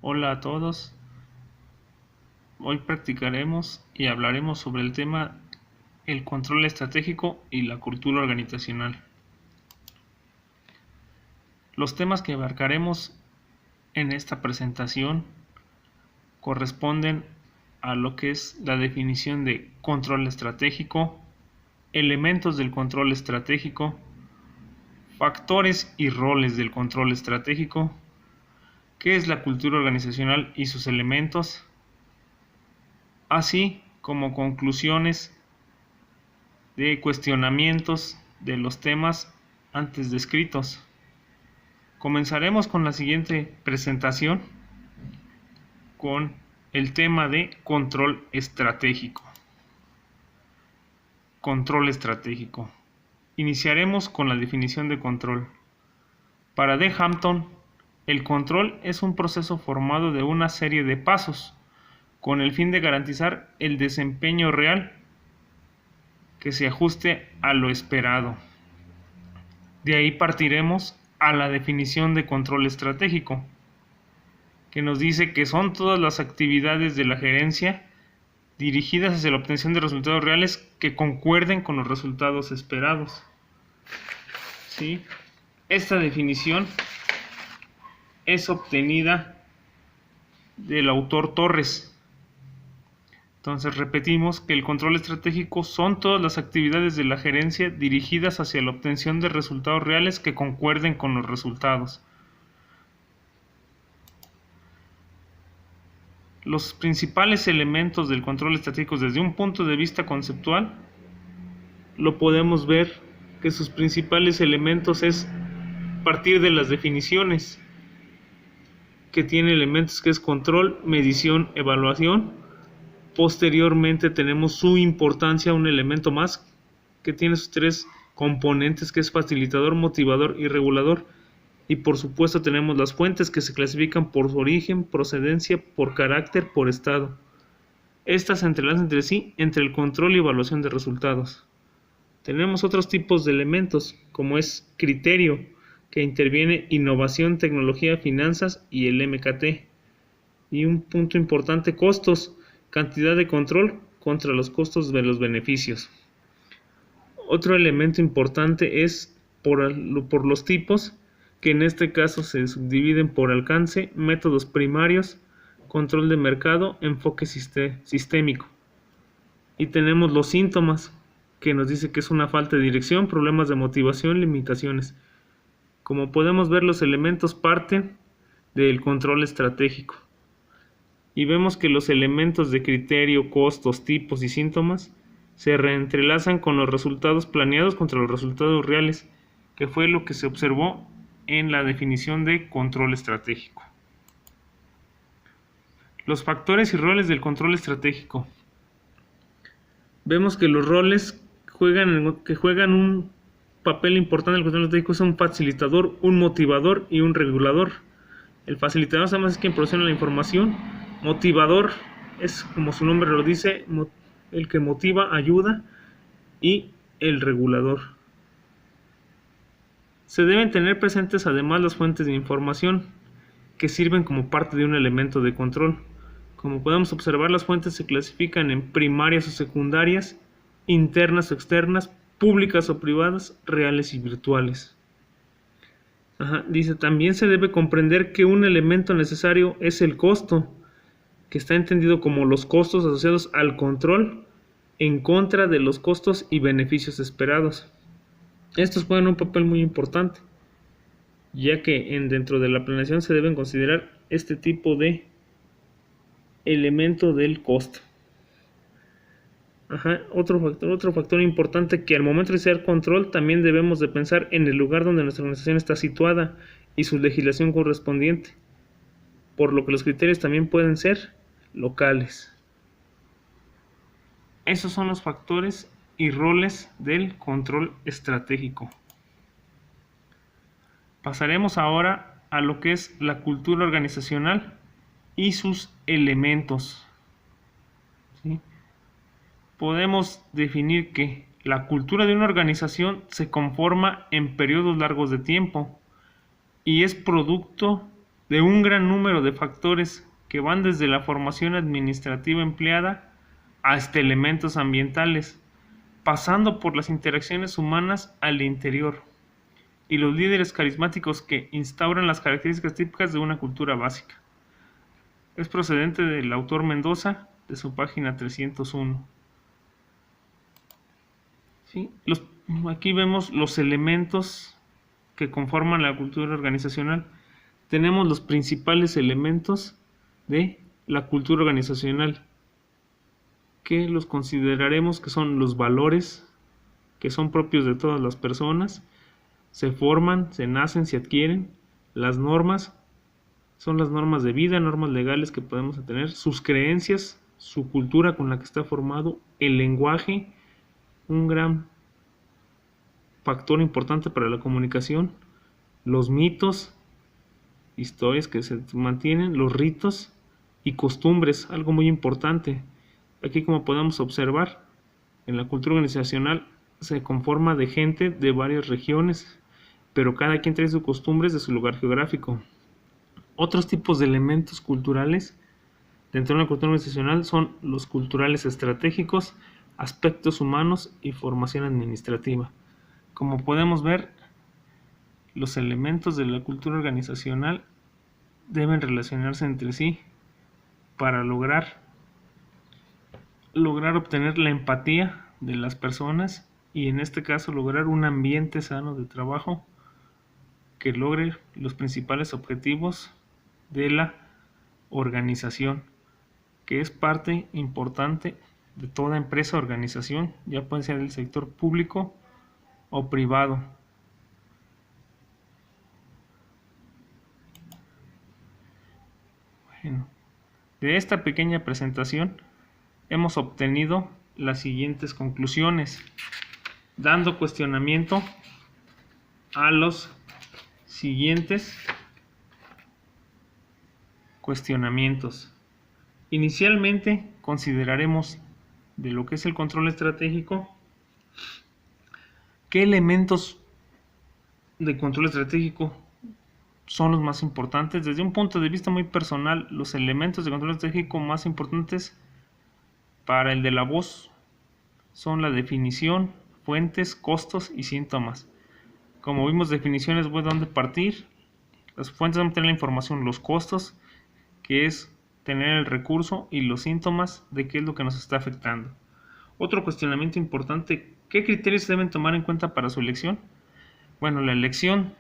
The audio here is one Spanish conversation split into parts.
Hola a todos, hoy practicaremos y hablaremos sobre el tema el control estratégico y la cultura organizacional. Los temas que abarcaremos en esta presentación corresponden a lo que es la definición de control estratégico, elementos del control estratégico, factores y roles del control estratégico, qué es la cultura organizacional y sus elementos, así como conclusiones de cuestionamientos de los temas antes descritos. Comenzaremos con la siguiente presentación con el tema de control estratégico. Control estratégico. Iniciaremos con la definición de control. Para D. Hampton, el control es un proceso formado de una serie de pasos con el fin de garantizar el desempeño real que se ajuste a lo esperado. De ahí partiremos a la definición de control estratégico, que nos dice que son todas las actividades de la gerencia dirigidas hacia la obtención de resultados reales que concuerden con los resultados esperados. ¿Sí? Esta definición es obtenida del autor Torres. Entonces repetimos que el control estratégico son todas las actividades de la gerencia dirigidas hacia la obtención de resultados reales que concuerden con los resultados. Los principales elementos del control estratégico desde un punto de vista conceptual lo podemos ver que sus principales elementos es partir de las definiciones que tiene elementos que es control, medición, evaluación. Posteriormente tenemos su importancia, un elemento más que tiene sus tres componentes que es facilitador, motivador y regulador. Y por supuesto tenemos las fuentes que se clasifican por su origen, procedencia, por carácter, por estado. Estas se entrelazan entre sí entre el control y evaluación de resultados. Tenemos otros tipos de elementos como es criterio, que interviene innovación, tecnología, finanzas y el MKT. Y un punto importante, costos, cantidad de control contra los costos de los beneficios. Otro elemento importante es por los tipos, que en este caso se subdividen por alcance, métodos primarios, control de mercado, enfoque sistémico. Y tenemos los síntomas, que nos dice que es una falta de dirección, problemas de motivación, limitaciones. Como podemos ver, los elementos parten del control estratégico. Y vemos que los elementos de criterio, costos, tipos y síntomas se reentrelazan con los resultados planeados contra los resultados reales, que fue lo que se observó en la definición de control estratégico. Los factores y roles del control estratégico. Vemos que los roles que juegan un papel importante en el control estratégico es un facilitador, un motivador y un regulador. El facilitador además es quien proporciona la información. Motivador es, como su nombre lo dice, el que motiva, ayuda, y el regulador. Se deben tener presentes además las fuentes de información que sirven como parte de un elemento de control. Como podemos observar, las fuentes se clasifican en primarias o secundarias, internas o externas, públicas o privadas, reales y virtuales. Dice, también se debe comprender que un elemento necesario es el costo, que está entendido como los costos asociados al control en contra de los costos y beneficios esperados. Estos juegan un papel muy importante, ya que dentro de la planeación se deben considerar este tipo de elemento del costo. Otro factor importante, que al momento de hacer control también debemos de pensar en el lugar donde nuestra organización está situada y su legislación correspondiente, por lo que los criterios también pueden ser locales. Esos son los factores y roles del control estratégico. Pasaremos ahora a lo que es la cultura organizacional y sus elementos. ¿Sí? Podemos definir que la cultura de una organización se conforma en periodos largos de tiempo y es producto de un gran número de factores que van desde la formación administrativa empleada hasta elementos ambientales, pasando por las interacciones humanas al interior, y los líderes carismáticos que instauran las características típicas de una cultura básica. Es procedente del autor Mendoza, de su página 301. ¿Sí? Aquí vemos los elementos que conforman la cultura organizacional. Tenemos los principales elementos de la cultura organizacional, que los consideraremos que son los valores, que son propios de todas las personas, se forman, se nacen, se adquieren. Las normas son las normas de vida, normas legales que podemos tener, sus creencias, su cultura con la que está formado, el lenguaje, un gran factor importante para la comunicación, los mitos, historias que se mantienen, los ritos y costumbres, algo muy importante. Aquí, como podemos observar, en la cultura organizacional se conforma de gente de varias regiones, pero cada quien trae sus costumbres de su lugar geográfico. Otros tipos de elementos culturales dentro de una cultura organizacional son los culturales estratégicos, aspectos humanos y formación administrativa. Como podemos ver, los elementos de la cultura organizacional deben relacionarse entre sí para lograr obtener la empatía de las personas y, en este caso, lograr un ambiente sano de trabajo que logre los principales objetivos de la organización, que es parte importante de toda empresa o organización, ya puede ser del sector público o privado. Bueno, de esta pequeña presentación hemos obtenido las siguientes conclusiones, dando cuestionamiento a los siguientes cuestionamientos. Inicialmente consideraremos de lo que es el control estratégico, qué elementos de control estratégico son los más importantes. Desde un punto de vista muy personal, los elementos de control estratégico más importantes para el de la voz son la definición, fuentes, costos y síntomas. Como vimos, definiciones de dónde partir, las fuentes donde tener la información, los costos, que es tener el recurso, y los síntomas de qué es lo que nos está afectando. Otro cuestionamiento importante, ¿qué criterios se deben tomar en cuenta para su elección? Bueno, la elección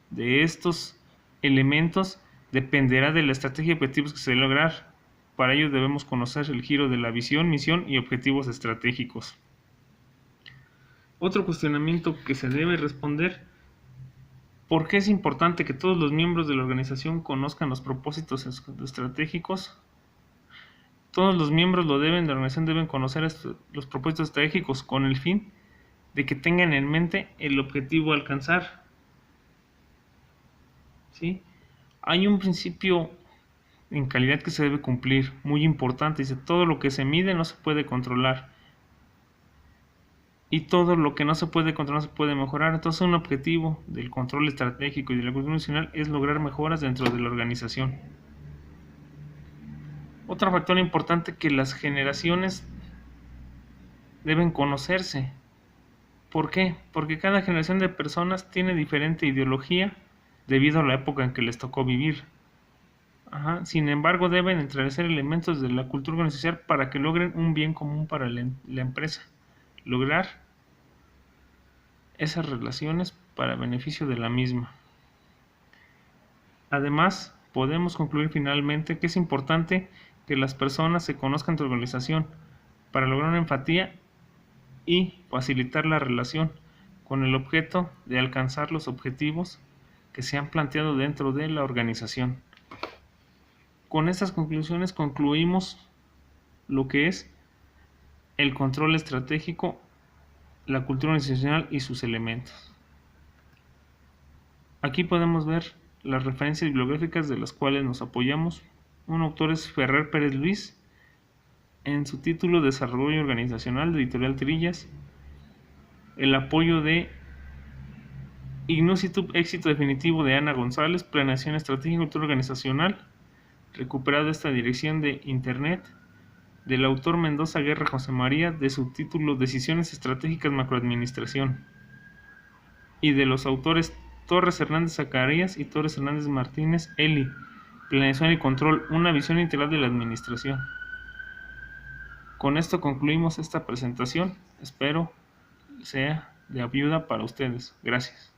de estos elementos dependerá de la estrategia y objetivos que se deben lograr. Para ello debemos conocer el giro de la visión, misión y objetivos estratégicos. Otro cuestionamiento que se debe responder: ¿por qué es importante que todos los miembros de la organización conozcan los propósitos estratégicos? Todos los miembros de la organización deben conocer los propósitos estratégicos con el fin de que tengan en mente el objetivo a alcanzar. ¿Sí? Hay un principio en calidad que se debe cumplir, muy importante. Dice: todo lo que se mide no se puede controlar, y todo lo que no se puede controlar se puede mejorar. Entonces, un objetivo del control estratégico y de la cultura nacional es lograr mejoras dentro de la organización. Otro factor importante, que las generaciones deben conocerse. ¿Por qué? Porque cada generación de personas tiene diferente ideología debido a la época en que les tocó vivir. Sin embargo, deben entrelazar elementos de la cultura organizacional para que logren un bien común para la empresa. Lograr esas relaciones para beneficio de la misma. Además, podemos concluir finalmente que es importante que las personas se conozcan en tu organización para lograr una empatía y facilitar la relación con el objeto de alcanzar los objetivos que se han planteado dentro de la organización. Con estas conclusiones concluimos lo que es el control estratégico, la cultura organizacional y sus elementos. Aquí podemos ver las referencias bibliográficas de las cuales nos apoyamos. Un autor es Ferrer Pérez Luis, en su título Desarrollo Organizacional, de Editorial Trillas. El apoyo de Ignusitum éxito definitivo de Ana González, planeación estratégica y cultura organizacional, recuperado esta dirección de internet, del autor Mendoza Guerra José María, de subtítulo Decisiones Estratégicas Macroadministración, y de los autores Torres Hernández Zacarías y Torres Hernández Martínez Eli, Planeación y Control, una visión integral de la administración. Con esto concluimos esta presentación, espero sea de ayuda para ustedes. Gracias.